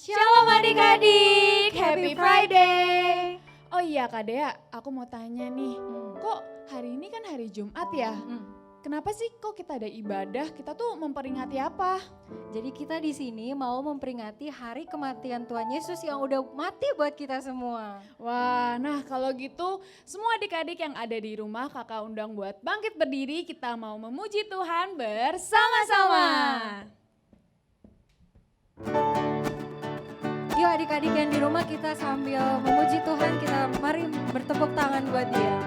Shalom adik-adik, Happy Friday. Oh iya Kak Dea, aku mau tanya nih, kok hari ini kan hari Jumat ya? Kenapa sih kok kita ada ibadah? Kita tuh memperingati apa? Jadi kita di sini mau memperingati hari kematian Tuhan Yesus yang udah mati buat kita semua. Wah, nah kalau gitu semua adik-adik yang ada di rumah kakak undang buat bangkit berdiri, kita mau memuji Tuhan bersama-sama. Yuk adik-adik yang di rumah kita sambil memuji Tuhan, kita mari bertepuk tangan buat Dia.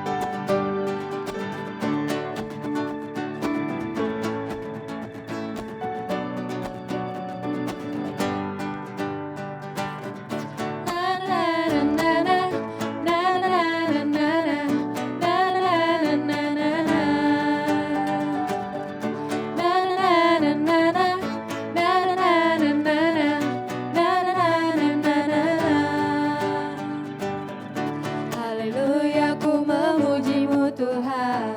Haleluya, ku memuji-Mu Tuhan,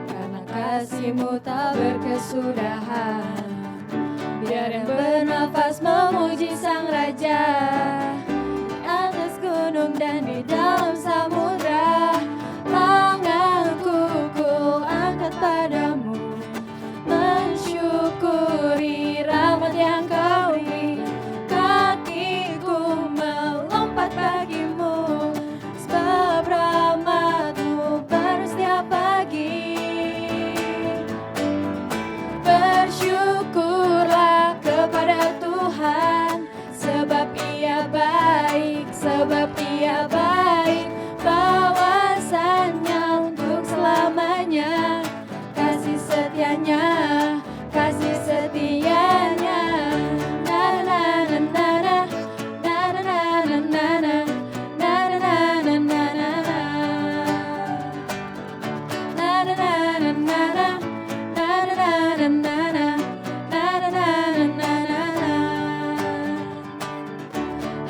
karena kasih-Mu tak berkesudahan. Biar yang bernafas memuji Sang Raja, di atas gunung dan di dalam samudra. Tanganku ku angkat padamu, mensyukuri rahmat yang Kau beri. Kakiku melompat bagimu, sebab rahmat-Mu baru setiap pagi. Bersyukurlah kepada Tuhan, sebab Ia baik, sebab Ia baik. Bahwasanya untuk selamanya, kasih setianya, kasih setianya. Na na na na na na na na na na na na na na.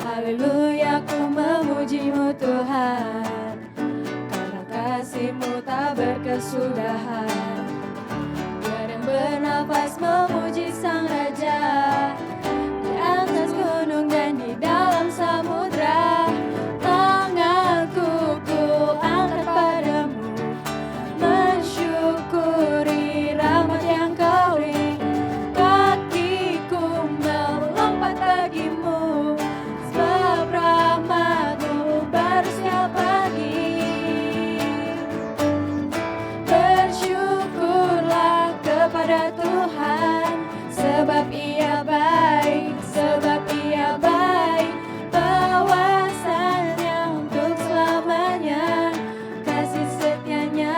Haleluya, ku memuji-Mu Tuhan, karena kasih-Mu tak berkesudahan. Biar yang bernafas memuji Sang Raja, di atas gunung dan di dalam samudra. Tanganku ku angkat padamu, mensyukuri rahmat yang Kau beri. Kakiku melompat bagimu, sebab rahmat-Mu baru setiap pagi. Bersyukurlah kepada Tuhan, sebab Ia baik, sebab Ia baik. Bahwasanya untuk selamanya, kasih setianya,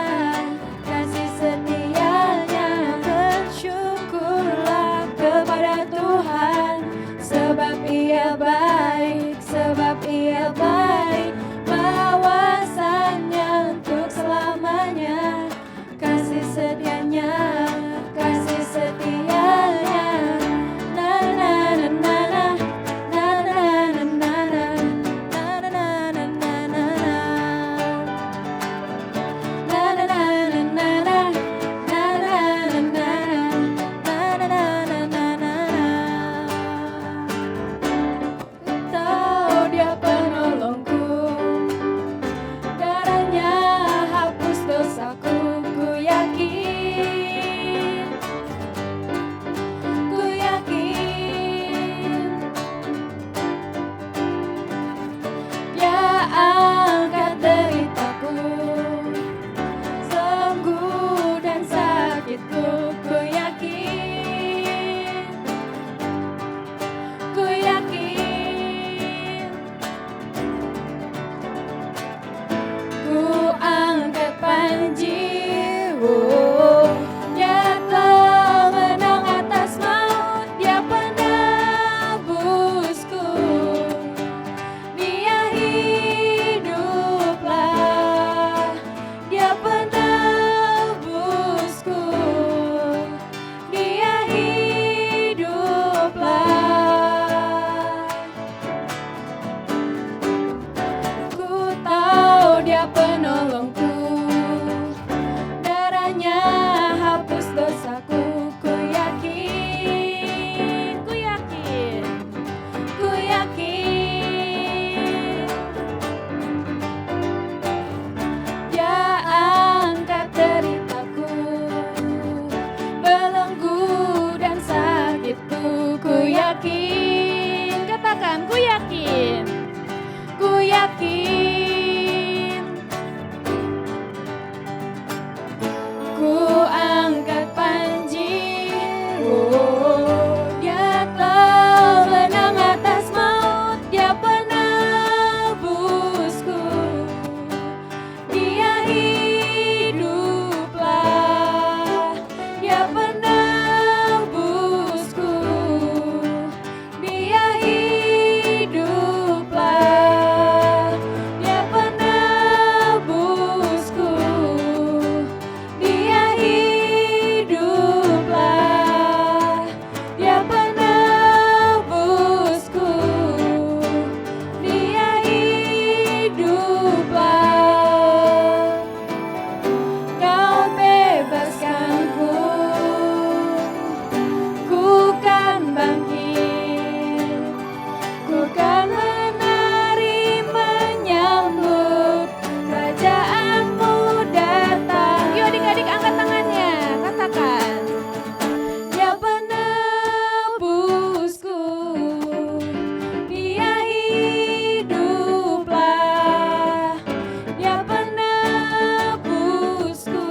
kasih setianya. Bersyukurlah kepada Tuhan, sebab Ia baik, sebab Ia baik. Bahwasanya untuk selamanya, kasih setianya, kasih setianya. Na na na na na na na na na na na na na na. Na na na na na na na na na na na na na na. katakan ku yakin. Ku yakin, ku angkat panji, dia telah menang atas maut, dia penebusku, dia hiduplah, dia penebusku, dia hiduplah, dia penebusku, dia hiduplah, dia penebusku, dia hiduplah. Kau bebaskanku, ku kan bangkit, ku kan menari menyambut kerajaanmu datang. Yuk adik-adik angkat tangannya, katakan. Dia penebusku, dia hiduplah, dia penebusku,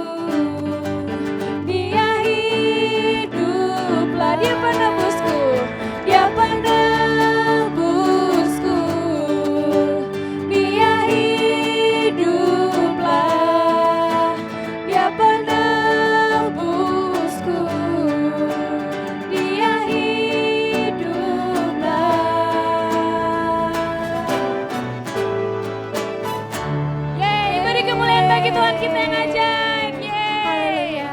dia hiduplah, dia penebusku, dia penebusku, dia hiduplah, dia penebusku, dia hiduplah. Yeay, beri kemuliaan bagi Tuhan kita yang ajaib. Yeay.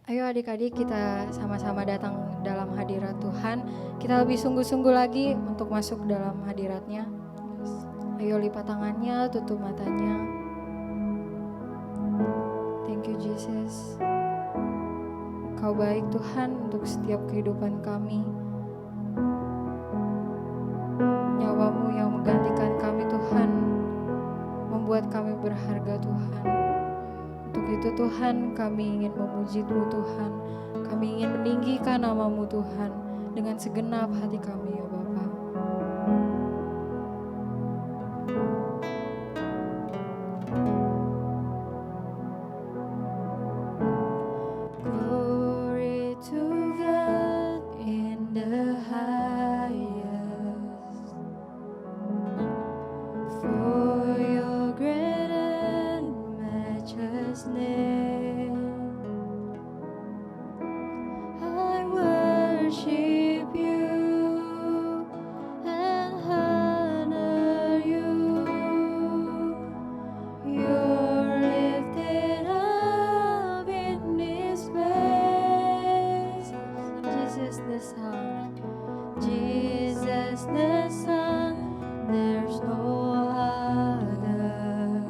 Ayo adik-adik kita sama-sama datang dalam hadirat Tuhan. Kita lebih sungguh-sungguh lagi untuk masuk dalam hadiratnya. Ayo lipat tangannya, tutup matanya. Thank you Jesus. Kau baik Tuhan untuk setiap kehidupan kami. Nyawamu yang menggantikan kami Tuhan, membuat kami berharga Tuhan. Untuk itu Tuhan kami ingin memuji-Mu Tuhan. Kami ingin meninggikan nama-Mu Tuhan dengan segenap hati kami ya Bapa. Glory to God in the highest, for your great and matchless name. I worship you and honor you. You're lifted up in this place. Jesus the Son, Jesus the Son, there's no other.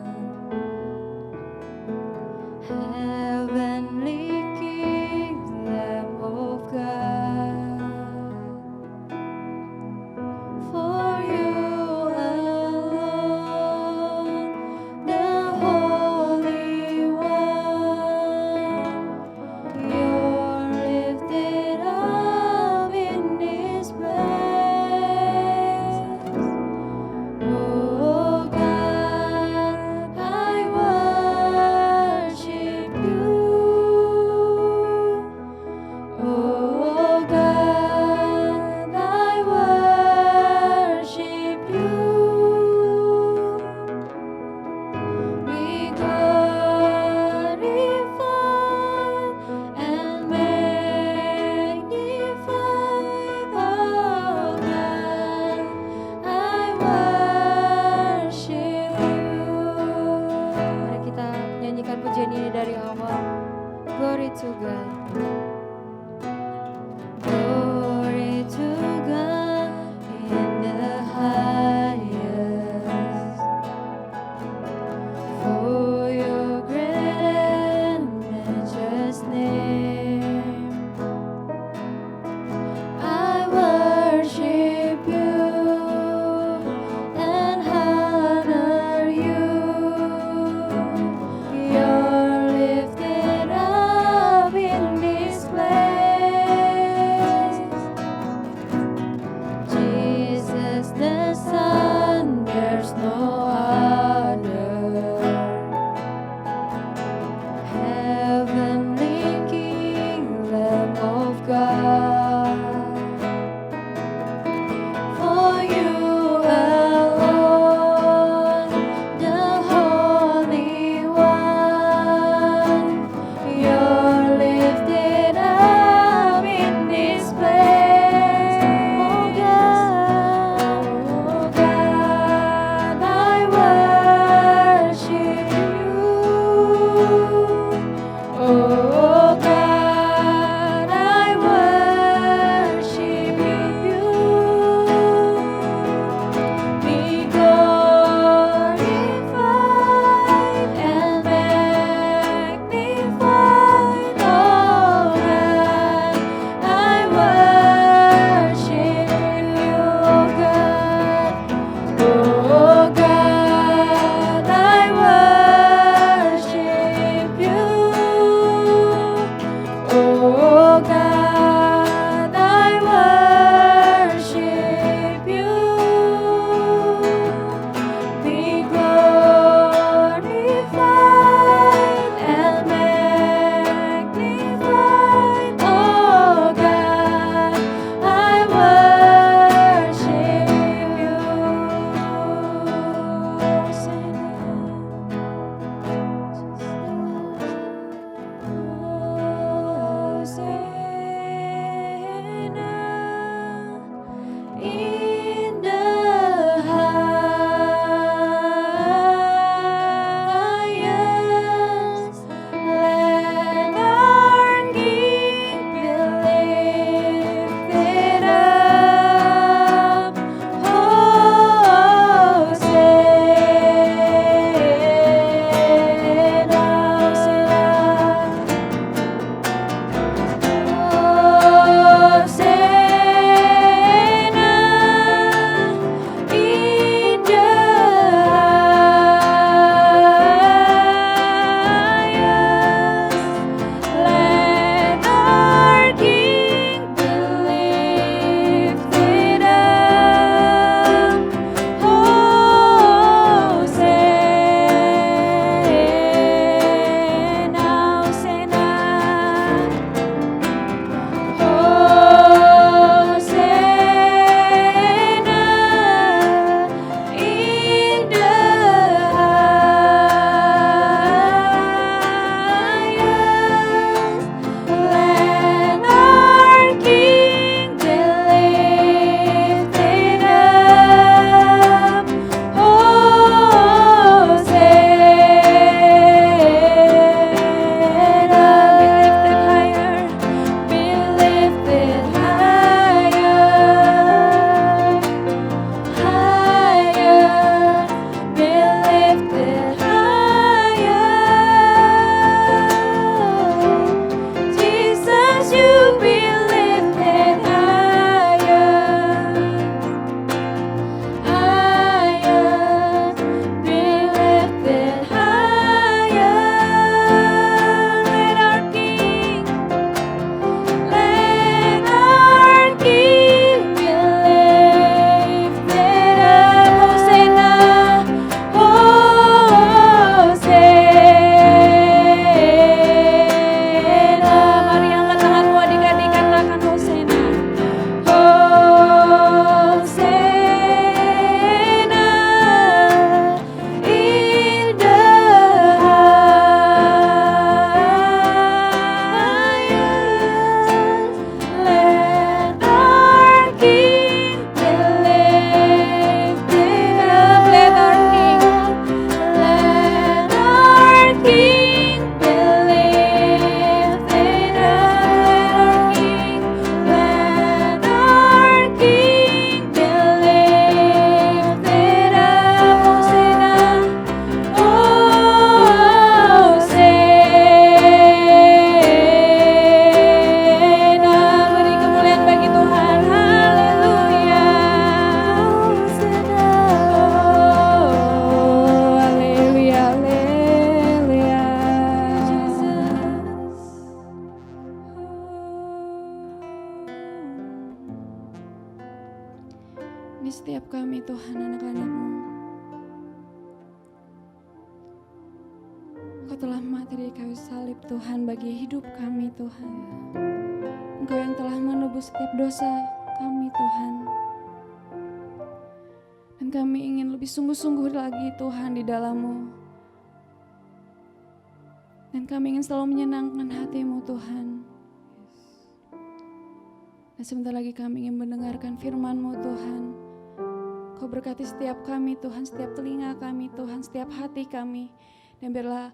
Heavenly King, Lamb of God, for you alone, the Holy One, you're lifted up in this place. Oh, Ini setiap kami Tuhan, anak-anak-Mu. Engkau telah mati di kayu salib Tuhan bagi hidup kami Tuhan. Engkau yang telah menebus setiap dosa kami Tuhan. Dan kami ingin lebih sungguh-sungguh lagi Tuhan di dalam-Mu. Dan kami ingin selalu menyenangkan hati-Mu Tuhan. Dan sebentar lagi kami ingin mendengarkan firman-Mu Tuhan. Kau berkati setiap kami Tuhan, setiap telinga kami Tuhan, setiap hati kami. Dan biarlah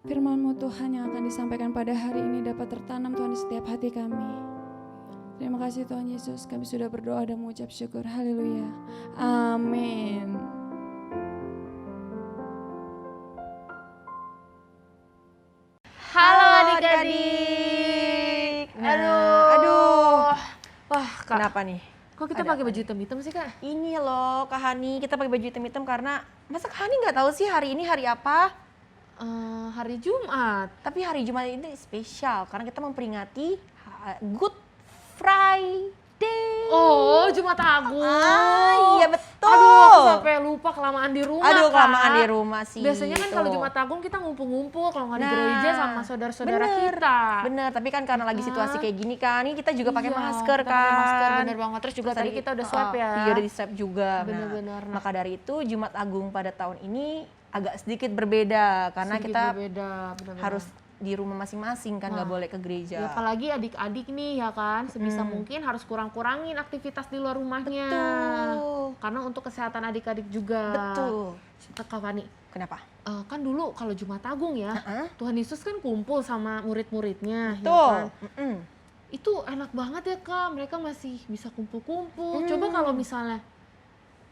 firman-Mu Tuhan yang akan disampaikan pada hari ini dapat tertanam Tuhan di setiap hati kami. Terima kasih Tuhan Yesus, kami sudah berdoa dan mengucap syukur. Haleluya. Amin. Halo adik-adik. Aduh. Wah, Kak. Kenapa nih? Kok kita pakai baju hitam-hitam sih, Kak? Ini loh Kak Hani, kita pakai baju hitam-hitam karena masa Kak Hani nggak tahu sih hari ini hari apa? Hari Jumat. Tapi hari Jumat ini spesial karena kita memperingati Good Friday. Oh, Jumat Agung. Iya betul. Aduh, aku sampai lupa kelamaan di rumah, Aduh, Kak. kelamaan di rumah sih. Biasanya kan gitu. kalau Jumat Agung kita ngumpul-ngumpul kalau nggak di gereja sama saudara-saudara kita. Bener, tapi kan karena lagi situasi kayak gini kan, ini kita juga pakai Iya, masker kita kan. pakai masker, bener banget. Terus juga tadi kita udah swab ya. Iya, udah di swab juga. Bener-bener. Nah, maka dari itu Jumat Agung pada tahun ini agak sedikit berbeda karena Sedikit kita berbeda, bener-bener. harus di rumah masing-masing kan, nggak boleh ke gereja. Ya, apalagi adik-adik nih ya kan, sebisa mungkin harus kurang-kurangin aktivitas di luar rumahnya. Betul. Karena untuk kesehatan adik-adik juga. Betul. Kak Fani, Kenapa? kan dulu kalau Jumat Agung ya, Tuhan Yesus kan kumpul sama murid-muridnya. Ya Betul. kan? Itu enak banget ya Kak, mereka masih bisa kumpul-kumpul. Coba kalau misalnya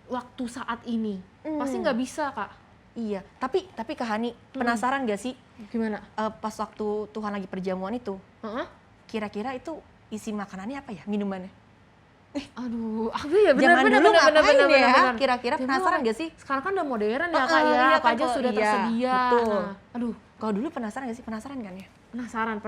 waktu saat ini, pasti nggak bisa Kak. Iya, tapi Kak Hani, penasaran gak sih Gimana? pas waktu Tuhan lagi perjamuan itu, kira-kira itu isi makanannya apa ya, minumannya? Aduh, ya Zaman benar-benar. dulu ngapain ya? Kira-kira penasaran gak sih? Sekarang kan udah modern ya Kak ya, iya apa kan, aja sudah iya, tersedia. betul. Nah, aduh, Kalau dulu penasaran gak sih? Penasaran kan ya? penasaran.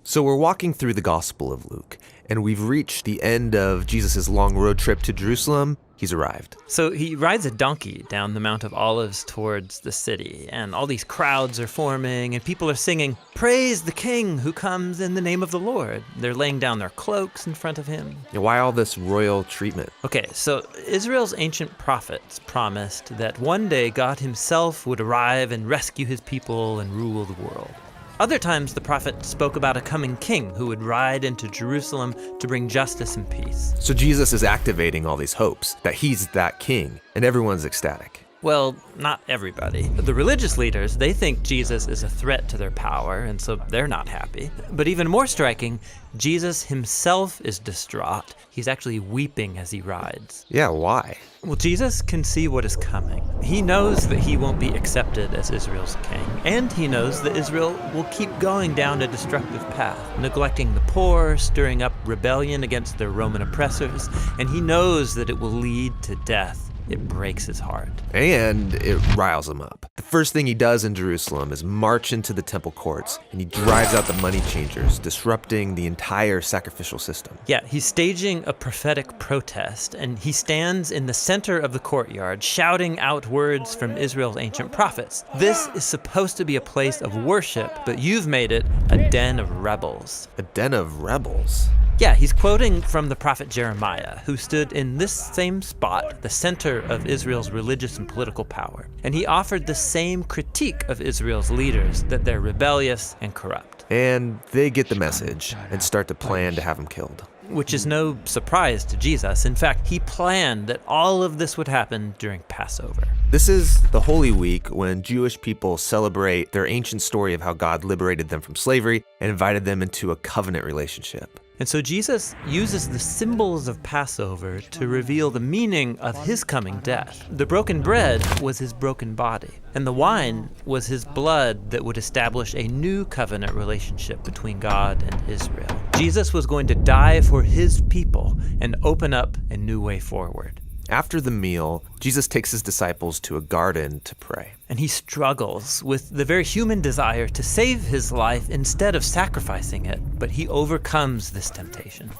So we're walking through the Gospel of Luke, and we've reached the end of Jesus' long road trip to Jerusalem. He's arrived. So he rides a donkey down the Mount of Olives towards the city, and all these crowds are forming, and people are singing, "Praise the King who comes in the name of the Lord." They're laying down their cloaks in front of him. Why all this royal treatment? Okay, so Israel's ancient prophets promised that one day God himself would arrive and rescue his people and rule the world. Other times, the prophet spoke about a coming king who would ride into Jerusalem to bring justice and peace. So Jesus is activating all these hopes that he's that king, and everyone's ecstatic. Well, not everybody. The religious leaders, they think Jesus is a threat to their power, and so they're not happy. But even more striking, Jesus himself is distraught. He's actually weeping as he rides. Yeah, why? Well, Jesus can see what is coming. He knows that he won't be accepted as Israel's king, and he knows that Israel will keep going down a destructive path, neglecting the poor, stirring up rebellion against their Roman oppressors, and he knows that it will lead to death. It breaks his heart. And it riles him up. The first thing he does in Jerusalem is march into the temple courts, and he drives out the money changers, disrupting the entire sacrificial system. Yeah, he's staging a prophetic protest, and he stands in the center of the courtyard, shouting out words from Israel's ancient prophets. This is supposed to be a place of worship, but you've made it a den of rebels. A den of rebels. Yeah, he's quoting from the prophet Jeremiah, who stood in this same spot, the center of Israel's religious and political power. And he offered the same critique of Israel's leaders, that they're rebellious and corrupt. And they get the message and start to plan to have him killed. Which is no surprise to Jesus. In fact, he planned that all of this would happen during Passover. This is the Holy Week when Jewish people celebrate their ancient story of how God liberated them from slavery and invited them into a covenant relationship. And so Jesus uses the symbols of Passover to reveal the meaning of his coming death. The broken bread was his broken body, and the wine was his blood that would establish a new covenant relationship between God and Israel. Jesus was going to die for his people and open up a new way forward. After the meal, Jesus takes his disciples to a garden to pray. And he struggles with the very human desire to save his life instead of sacrificing it, but he overcomes this temptation.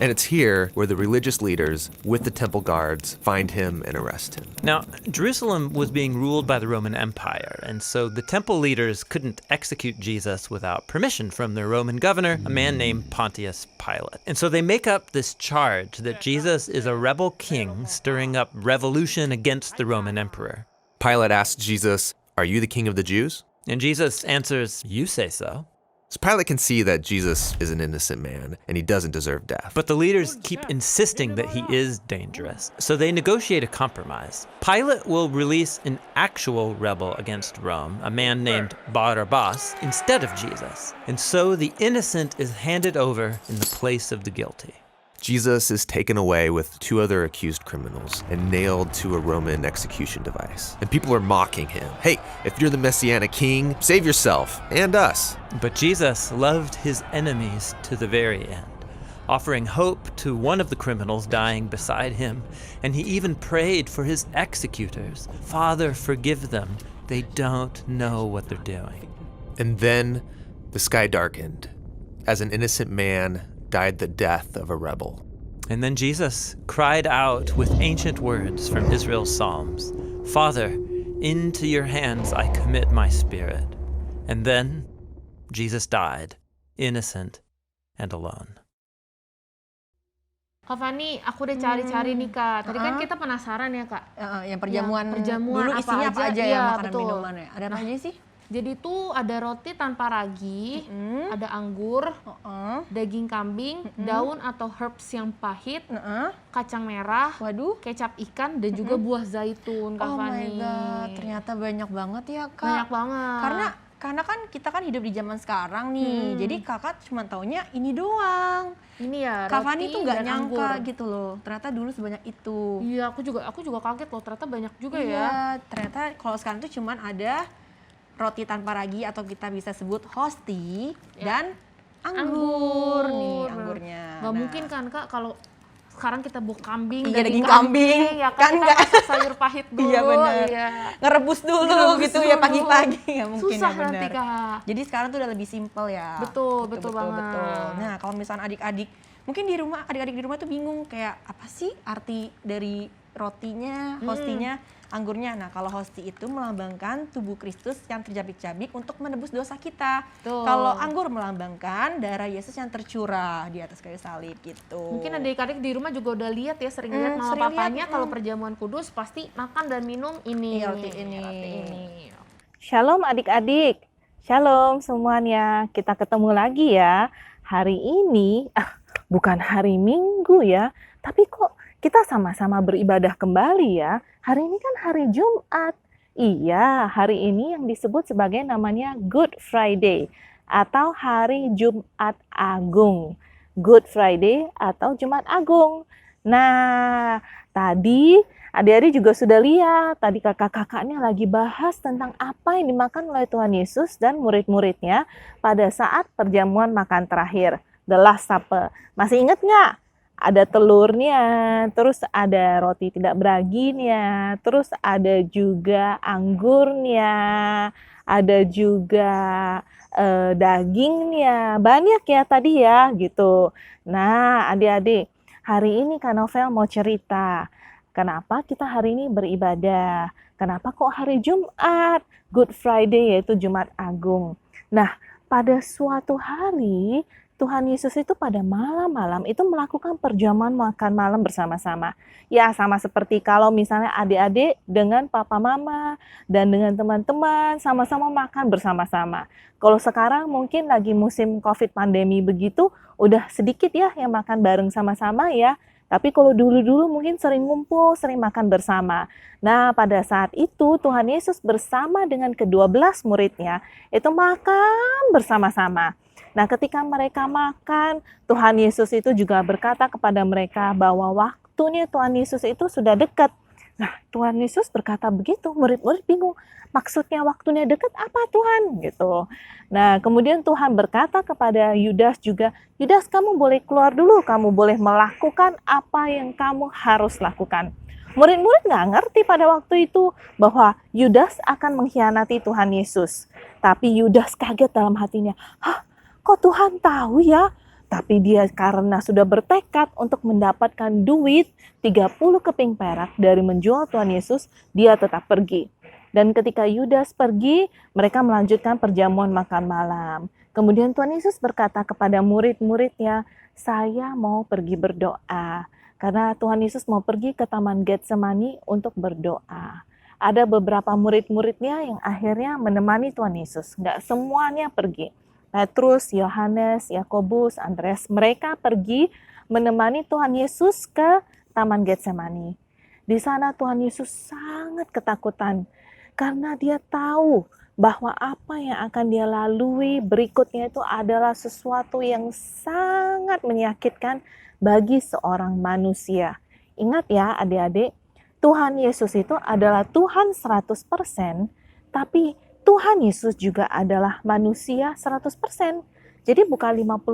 And it's here where the religious leaders, with the temple guards, find him and arrest him. Now, Jerusalem was being ruled by the Roman Empire, and so the temple leaders couldn't execute Jesus without permission from their Roman governor, a man named Pontius Pilate. And so they make up this charge that Jesus is a rebel king stirring up revolution against the Roman emperor. Pilate asks Jesus, "Are you the king of the Jews?" And Jesus answers, "You say so." So Pilate can see that Jesus is an innocent man and he doesn't deserve death. But the leaders keep insisting that he is dangerous, so they negotiate a compromise. Pilate will release an actual rebel against Rome, a man named Barabbas, instead of Jesus. And so the innocent is handed over in the place of the guilty. Jesus is taken away with 2 other accused criminals and nailed to a Roman execution device. And people are mocking him. Hey, if you're the Messianic king, save yourself and us. But Jesus loved his enemies to the very end, offering hope to one of the criminals dying beside him, and he even prayed for his executors. "Father, forgive them. They don't know what they're doing." And then the sky darkened as an innocent man died the death of a rebel. And then Jesus cried out with ancient words from Israel's Psalms, "Father, into your hands I commit my spirit." And then Jesus died, innocent and alone. Kak Fani, aku udah cari-cari nih Kak. Tadi kan kita penasaran ya Kak. Yang perjamuan, perjamuan dulu apa isinya apa aja? aja ya, Iya, makanan betul. minumannya. Ada apa aja sih? Jadi tuh ada roti tanpa ragi, ada anggur, daging kambing, daun atau herbs yang pahit, kacang merah, kecap ikan, dan juga buah zaitun, Kak Oh Fani. my God, ternyata banyak banget ya Kak. Banyak banget. Karena kan kita kan hidup di zaman sekarang nih, jadi kakak cuma taunya ini doang. Ini ya Kak roti Fani tuh nggak dan nyangka anggur. gitu loh, ternyata dulu sebanyak itu. Iya, aku juga kaget loh, ternyata banyak juga ya. Iya, ternyata kalau sekarang tuh cuman ada roti tanpa ragi atau kita bisa sebut hosti dan anggur nih anggurnya. Nggak mungkin kan Kak kalau sekarang kita bawa kambing, Iya, daging kambing, ya kan kan kita nggak. masak sayur pahit dulu. Iya benar. Ngerebus dulu Ngerebus gitu ya dulu. pagi-pagi ya mungkin Susah ya benar. nanti Kak. Jadi sekarang tuh udah lebih simpel ya. Betul banget. Nah, kalau misalnya adik-adik mungkin di rumah, adik-adik di rumah tuh bingung kayak apa sih arti dari rotinya, hostinya, anggurnya. Nah, kalau hosti itu melambangkan tubuh Kristus yang tercabik-cabik untuk menebus dosa kita. Betul. Kalau anggur melambangkan darah Yesus yang tercurah di atas kayu salib gitu. Mungkin adik-adik di rumah juga udah lihat ya, sering lihat mama sering papanya lihat, kalau perjamuan kudus pasti makan dan minum ini. Iya, roti ini. Shalom adik-adik, shalom semuanya. Kita ketemu lagi ya. Hari ini, bukan hari Minggu ya, tapi kok kita sama-sama beribadah kembali ya. Hari ini kan hari Jumat. Iya, hari ini yang disebut sebagai namanya Good Friday atau hari Jumat Agung. Good Friday atau Jumat Agung. Nah, tadi adik-adik juga sudah lihat, tadi kakak-kakaknya lagi bahas tentang apa yang dimakan oleh Tuhan Yesus dan murid-muridnya pada saat perjamuan makan terakhir, the Last Supper. Masih ingat nggak? Ada telurnya, terus ada roti tidak beraginya, terus ada juga anggurnya, ada juga dagingnya. Banyak ya tadi ya gitu. Nah, adik-adik, hari ini Kak Novel mau cerita. Kenapa kita hari ini beribadah? Kenapa kok hari Jumat? Good Friday yaitu Jumat Agung. Nah, pada suatu hari Tuhan Yesus itu pada malam-malam itu melakukan perjamuan makan malam bersama-sama. Ya, sama seperti kalau misalnya adik-adik dengan papa mama dan dengan teman-teman sama-sama makan bersama-sama. Kalau sekarang mungkin lagi musim COVID pandemi begitu, udah sedikit ya yang makan bareng sama-sama ya. Tapi kalau dulu-dulu mungkin sering ngumpul, sering makan bersama. Nah, pada saat itu Tuhan Yesus bersama dengan ke-12 muridnya itu makan bersama-sama. Nah, ketika mereka makan, Tuhan Yesus itu juga berkata kepada mereka bahwa waktunya Tuhan Yesus itu sudah dekat. Nah, Tuhan Yesus berkata begitu, murid-murid bingung. Maksudnya waktunya dekat apa Tuhan? Gitu. Nah, kemudian Tuhan berkata kepada Yudas juga, Yudas kamu boleh keluar dulu, kamu boleh melakukan apa yang kamu harus lakukan. Murid-murid nggak ngerti pada waktu itu bahwa Yudas akan mengkhianati Tuhan Yesus. Tapi Yudas kaget dalam hatinya. Hah, kok Tuhan tahu ya? Tapi dia karena sudah bertekad untuk mendapatkan duit 30 keping perak dari menjual Tuhan Yesus, dia tetap pergi. Dan ketika Yudas pergi, mereka melanjutkan perjamuan makan malam. Kemudian Tuhan Yesus berkata kepada murid-muridnya, saya mau pergi berdoa. Karena Tuhan Yesus mau pergi ke Taman Getsemani untuk berdoa. Ada beberapa murid-muridnya yang akhirnya menemani Tuhan Yesus. Nggak semuanya pergi. Petrus, Yohanes, Yakobus, Andreas, mereka pergi menemani Tuhan Yesus ke Taman Getsemani. Di sana Tuhan Yesus sangat ketakutan karena dia tahu bahwa apa yang akan dia lalui berikutnya itu adalah sesuatu yang sangat menyakitkan bagi seorang manusia. Ingat ya adik-adik, Tuhan Yesus itu adalah Tuhan 100%, tapi Tuhan Yesus juga adalah manusia 100%. Jadi bukan 50%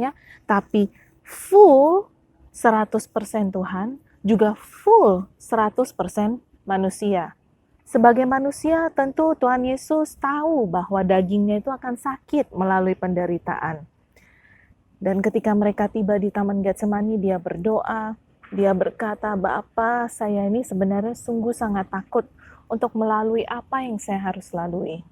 ya, tapi full 100% Tuhan, juga full 100% manusia. Sebagai manusia tentu Tuhan Yesus tahu bahwa dagingnya itu akan sakit melalui penderitaan. Dan ketika mereka tiba di Taman Getsemani, dia berdoa, dia berkata, Bapa, saya ini sebenarnya sungguh sangat takut untuk melalui apa yang saya harus lalui.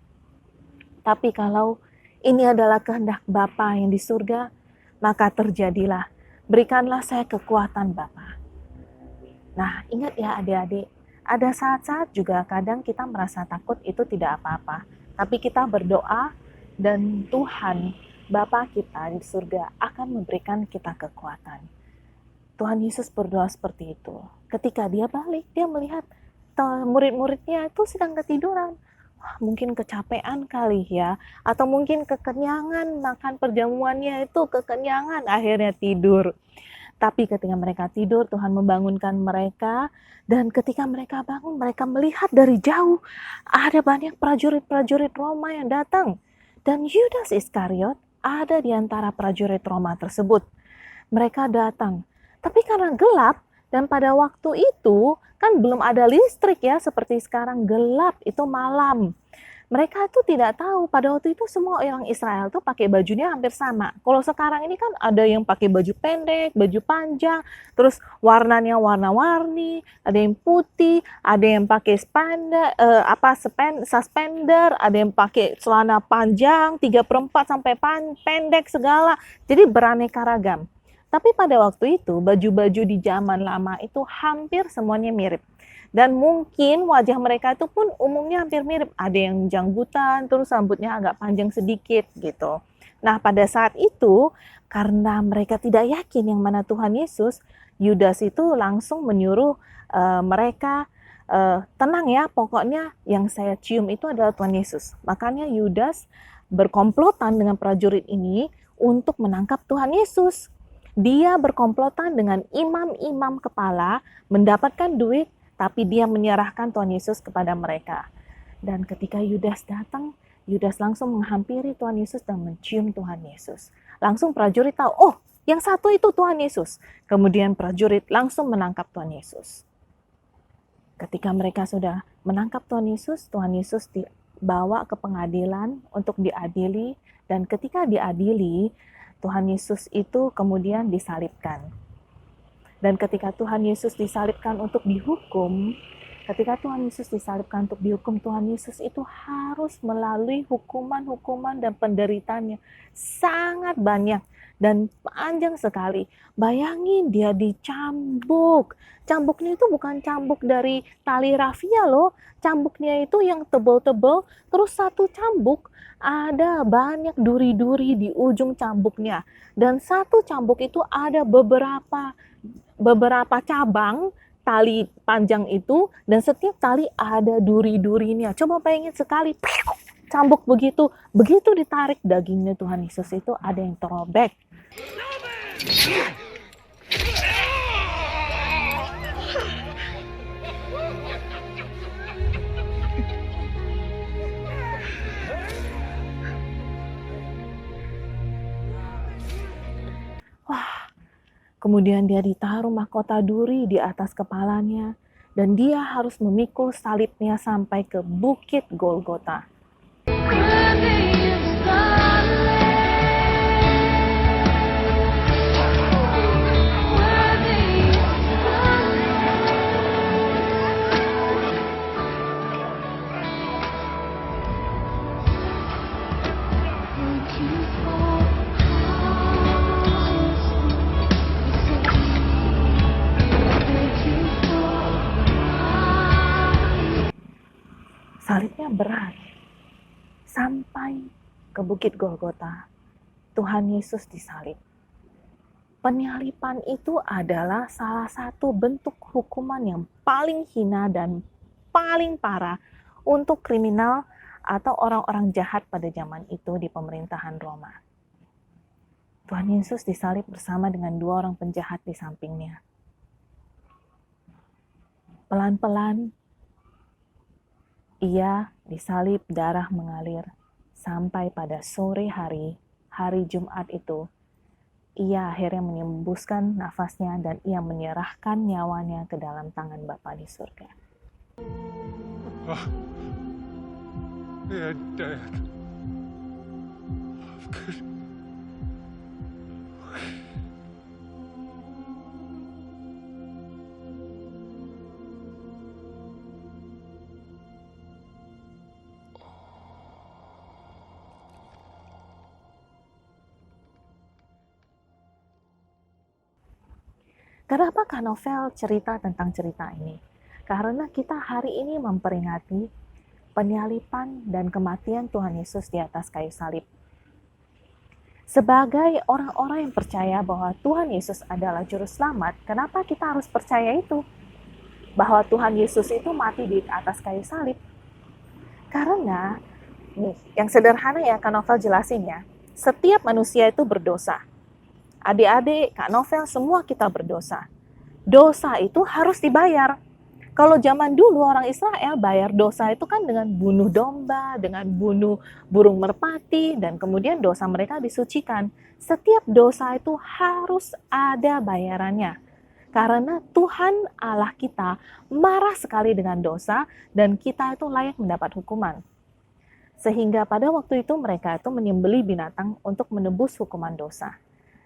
Tapi kalau ini adalah kehendak Bapa yang di surga, maka terjadilah. Berikanlah saya kekuatan Bapa. Nah, ingat ya adik-adik, ada saat-saat juga kadang kita merasa takut itu tidak apa-apa. Tapi kita berdoa dan Tuhan, Bapa kita di surga akan memberikan kita kekuatan. Tuhan Yesus berdoa seperti itu. Ketika dia balik, dia melihat murid-muridnya itu sedang ketiduran. Wah, mungkin kecapean kali ya. Atau mungkin kekenyangan, makan perjamuannya itu kekenyangan, akhirnya tidur. Tapi ketika mereka tidur, Tuhan membangunkan mereka. Dan ketika mereka bangun, mereka melihat dari jauh ada banyak prajurit-prajurit Roma yang datang. Dan Yudas Iskariot ada di antara prajurit Roma tersebut. Mereka datang. Tapi karena gelap, dan pada waktu itu kan belum ada listrik ya, seperti sekarang gelap, itu malam. Mereka itu tidak tahu, pada waktu itu semua orang Israel tuh pakai bajunya hampir sama. Kalau sekarang ini kan ada yang pakai baju pendek, baju panjang, terus warnanya warna-warni, ada yang putih, ada yang pakai suspender, ada yang pakai celana panjang 3/4 sampai pendek segala. Jadi beraneka ragam. Tapi pada waktu itu baju-baju di zaman lama itu hampir semuanya mirip. Dan mungkin wajah mereka itu pun umumnya hampir mirip. Ada yang janggutan, terus rambutnya agak panjang sedikit gitu. Nah pada saat itu, karena mereka tidak yakin yang mana Tuhan Yesus, Yudas itu langsung menyuruh mereka, tenang ya, pokoknya yang saya cium itu adalah Tuhan Yesus. Makanya Yudas berkomplotan dengan prajurit ini untuk menangkap Tuhan Yesus. Dia berkomplotan dengan imam-imam kepala, mendapatkan duit, tapi dia menyerahkan Tuhan Yesus kepada mereka. Dan ketika Yudas datang, Yudas langsung menghampiri Tuhan Yesus dan mencium Tuhan Yesus. Langsung prajurit tahu, oh yang satu itu Tuhan Yesus. Kemudian prajurit langsung menangkap Tuhan Yesus. Ketika mereka sudah menangkap Tuhan Yesus dibawa ke pengadilan untuk diadili. Dan ketika diadili, Tuhan Yesus itu kemudian disalibkan. Dan ketika Tuhan Yesus disalibkan untuk dihukum, Tuhan Yesus itu harus melalui hukuman-hukuman dan penderitaannya sangat banyak dan panjang sekali. Bayangin dia dicambuk. Cambuknya itu bukan cambuk dari tali rafia loh. Cambuknya itu yang tebal-tebal, terus satu cambuk ada banyak duri-duri di ujung cambuknya. Dan satu cambuk itu ada beberapa cabang tali panjang itu, dan setiap tali ada duri-durinya. Coba bayangin sekali, cambuk begitu ditarik dagingnya Tuhan Yesus itu ada yang terobek. Kemudian dia ditaruh mahkota duri di atas kepalanya, dan dia harus memikul salibnya sampai ke bukit Golgota. Salibnya berat. Sampai ke bukit Golgota, Tuhan Yesus disalib. Penyaliban itu adalah salah satu bentuk hukuman yang paling hina dan paling parah untuk kriminal atau orang-orang jahat pada zaman itu di pemerintahan Roma. Tuhan Yesus disalib bersama dengan 2 orang penjahat di sampingnya. Pelan-pelan ia disalib, darah mengalir, sampai pada sore hari Jumat itu, ia akhirnya menyembuskan nafasnya dan ia menyerahkan nyawanya ke dalam tangan Bapa di surga. Dad. Kenapa Kak Novel cerita tentang cerita ini? Karena kita hari ini memperingati penyaliban dan kematian Tuhan Yesus di atas kayu salib. Sebagai orang-orang yang percaya bahwa Tuhan Yesus adalah juru selamat, kenapa kita harus percaya itu? Bahwa Tuhan Yesus itu mati di atas kayu salib. Karena, nih, yang sederhana ya Kak Novel jelasin ya, setiap manusia itu berdosa. Adik-adik, Kak Novel, semua kita berdosa. Dosa itu harus dibayar. Kalau zaman dulu orang Israel bayar dosa itu kan dengan bunuh domba, dengan bunuh burung merpati, dan kemudian dosa mereka disucikan. Setiap dosa itu harus ada bayarannya. Karena Tuhan Allah kita marah sekali dengan dosa dan kita itu layak mendapat hukuman. Sehingga pada waktu itu mereka itu menyembelih binatang untuk menebus hukuman dosa.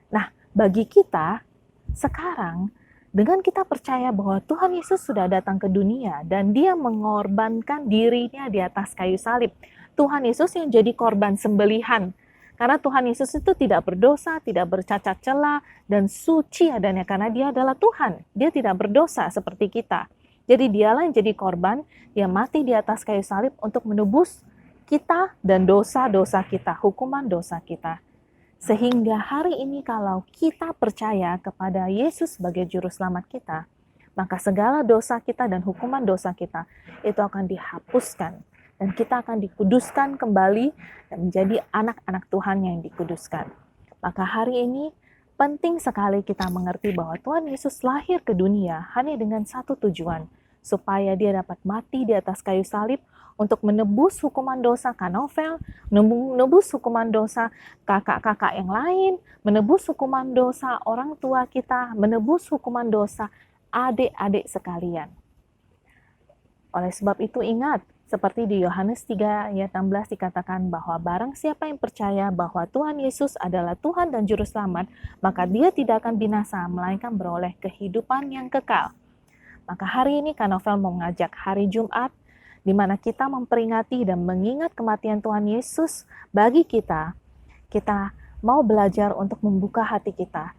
Nah, bagi kita sekarang, dengan kita percaya bahwa Tuhan Yesus sudah datang ke dunia dan dia mengorbankan dirinya di atas kayu salib. Tuhan Yesus yang jadi korban sembelihan. Karena Tuhan Yesus itu tidak berdosa, tidak bercacat celah, dan suci adanya karena dia adalah Tuhan. Dia tidak berdosa seperti kita. Jadi dialah yang jadi korban, dia mati di atas kayu salib untuk menebus kita dan dosa-dosa kita, hukuman dosa kita. Sehingga hari ini kalau kita percaya kepada Yesus sebagai juru selamat kita, maka segala dosa kita dan hukuman dosa kita itu akan dihapuskan. Dan kita akan dikuduskan kembali dan menjadi anak-anak Tuhan yang dikuduskan. Maka hari ini penting sekali kita mengerti bahwa Tuhan Yesus lahir ke dunia hanya dengan satu tujuan, supaya dia dapat mati di atas kayu salib untuk menebus hukuman dosa Kak Novel, menebus hukuman dosa kakak-kakak yang lain, menebus hukuman dosa orang tua kita, menebus hukuman dosa adik-adik sekalian. Oleh sebab itu ingat, seperti di Yohanes 3 ayat 16 dikatakan bahwa barang siapa yang percaya bahwa Tuhan Yesus adalah Tuhan dan Juru Selamat, maka dia tidak akan binasa, melainkan beroleh kehidupan yang kekal. Maka hari ini Kak Novel mau mengajak hari Jumat, di mana kita memperingati dan mengingat kematian Tuhan Yesus bagi kita. Kita mau belajar untuk membuka hati kita,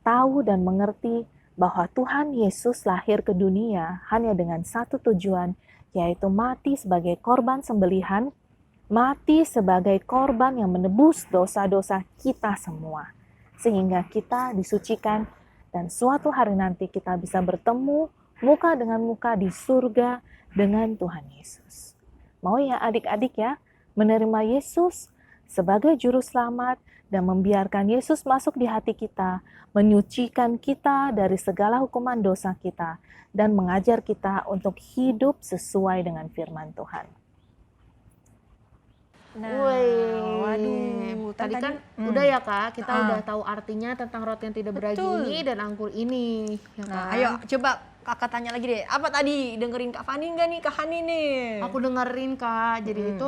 tahu dan mengerti bahwa Tuhan Yesus lahir ke dunia hanya dengan satu tujuan, yaitu mati sebagai korban sembelihan, mati sebagai korban yang menebus dosa-dosa kita semua. Sehingga kita disucikan dan suatu hari nanti kita bisa bertemu muka dengan muka di surga dengan Tuhan Yesus. Mau ya adik-adik ya, menerima Yesus sebagai juru selamat dan membiarkan Yesus masuk di hati kita, menyucikan kita dari segala hukuman dosa kita, dan mengajar kita untuk hidup sesuai dengan firman Tuhan. Nah, waduh, sebutan Tadi kan tadi. udah ya Kak, kita Ah. udah tahu artinya tentang roti yang tidak beragi Betul. ini dan anggur ini. Ya Nah, kan? ayo coba kakak tanya lagi deh. Apa tadi? Dengerin Kak Fani nggak nih, Kak Hani nih? Aku dengerin Kak, jadi itu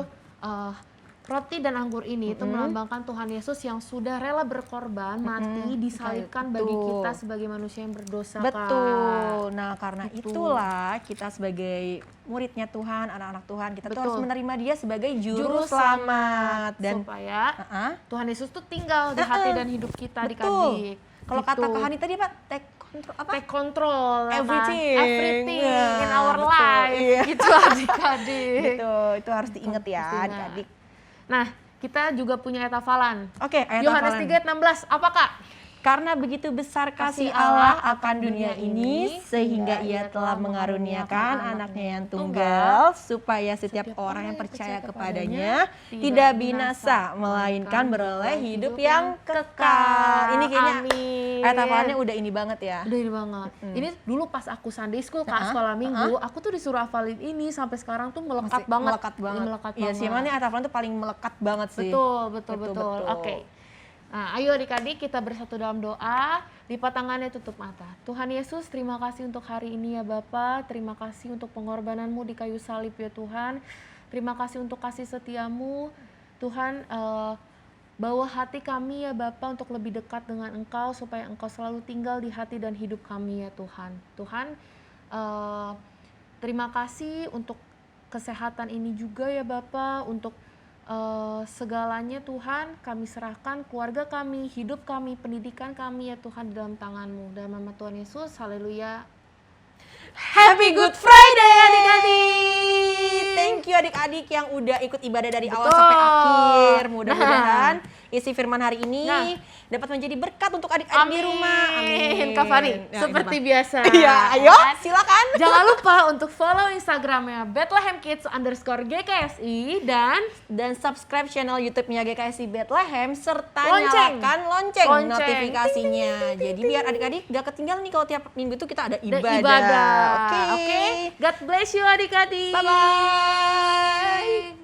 roti dan anggur ini itu melambangkan Tuhan Yesus yang sudah rela berkorban, mati, disalibkan bagi Betul. kita sebagai manusia yang berdosa Kak. Betul. Nah, karena Betul. itulah kita sebagai muridnya Tuhan, anak-anak Tuhan, kita tuh harus Betul. menerima dia sebagai Juru juru selamat. Dan supaya Heeh. Tuhan Yesus tuh tinggal di hati dan hidup kita Betul. adik-adik. Kalau Gitu. kata Kak Hani tadi apa? Take control apa? Take control ya kan? Everything. Everything Nah, in our betul. life. Iya. Gitu adik-adik. Gitu, itu harus diingat ya Harus diingat. adik-adik. Nah, kita juga punya ayat hafalan. Oke, ayat Yohanes hafalan. 3:16. Apa Kak? Karena begitu besar kasih Kasih Allah Allah akan dunia ini, sehingga ia telah mengaruniakan anaknya yang tunggal, supaya setiap orang yang percaya kepadanya tidak binasa, melainkan beroleh hidup yang kekal. Ini kayaknya Amin. ayat hafalannya udah ini banget ya. Udah ini banget. Ini dulu pas aku Sunday School Kak, sekolah minggu, aku tuh disuruh hafalin ini sampai sekarang tuh melekat Masih banget. Melekat banget. Ini melekat Iya banget. sih, emang ini ayat hafalan tuh paling melekat banget sih. Betul. Oke. Nah, ayo adik-adik kita bersatu dalam doa. Lipat tangannya, tutup mata. Tuhan Yesus, terima kasih untuk hari ini ya Bapa. Terima kasih untuk pengorbananmu di kayu salib ya Tuhan. Terima kasih untuk kasih setiamu. Tuhan, bawa hati kami ya Bapa untuk lebih dekat dengan Engkau supaya Engkau selalu tinggal di hati dan hidup kami ya Tuhan. Tuhan, terima kasih untuk kesehatan ini juga ya Bapa, untuk segalanya Tuhan kami serahkan, keluarga kami, hidup kami, pendidikan kami ya Tuhan di dalam tangan-Mu. Dalam nama Tuhan Yesus, haleluya. Happy Good Friday adik-adik. Thank you adik-adik yang udah ikut ibadah dari awal Betul. sampai akhir. Mudah-mudahan isi firman hari ini dapat menjadi berkat untuk adik-adik di rumah. Amin. Kak Fani, Ya, seperti gimana? biasa. Iya, ayo silakan. Jangan lupa untuk follow Instagramnya BethlehemKids_GKSI Dan subscribe channel YouTube-nya GKSI Bethlehem serta Lonceng. nyalakan lonceng Lonceng. notifikasinya. Jadi biar adik-adik gak ketinggalan nih kalau tiap minggu itu kita ada dan ibadah. ibadah. Oke. God bless you adik-adik. Bye-bye.